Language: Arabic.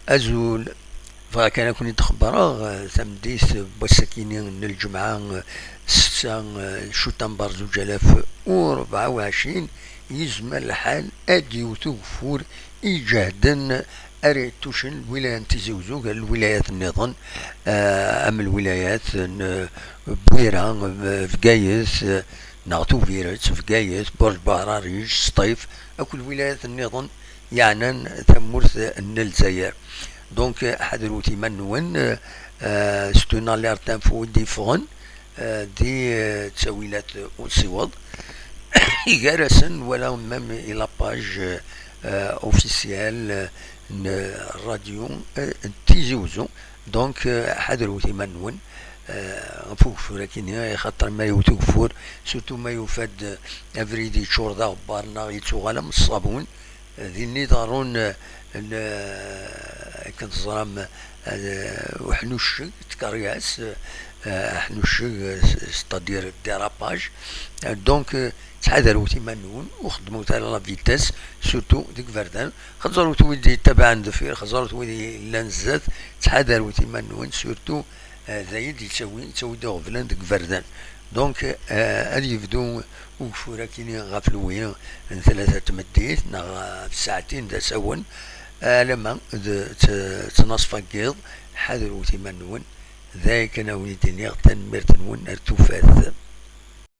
أزول فكان كوني تخبره تمديث بوسكيني من الجمعة 6 شتنبر 2024 يزمل الحال أدي وتوفور إيجادا أريتوشن الولاية تزوزو الولايات النظام أم الولايات بويرا فقايث نعطو فيرت فقايث برج بهراريج سطيف أكل ولايات النظام يعني ثمورث الجزائر دونك حضروتي منون ستونا لارتان فو دي فون دي تسويلات وصوض إيجارسن ولا مم إلى باج اوفيسيال راديو تيزوزو دونك حضروتي منون فوق لكن خاطر ما يوتوفور سورتو ما يفاد افريدي شوردا بارنا يتسوغالا من الصابون ذي النظارون كنتظرام وحنوش تكارياس حنوش ستادير ديراباج دونك تحذروا تيمانون وخدموا تاع لا فيتاس سورتو ديك فردان خزروا تويدي تبع دفير خزروا تويدي لانزات تحذروا تيمانون سورتو زايد يسوي دو فلان ديك فردان دونك هادي يبدو وفورا كيني غافلوين 3 مديت نا في ساعتين دا سون لما تنصف قيض حذروا تيمانون ذاك انا وليدني تنمير تنون ارتفات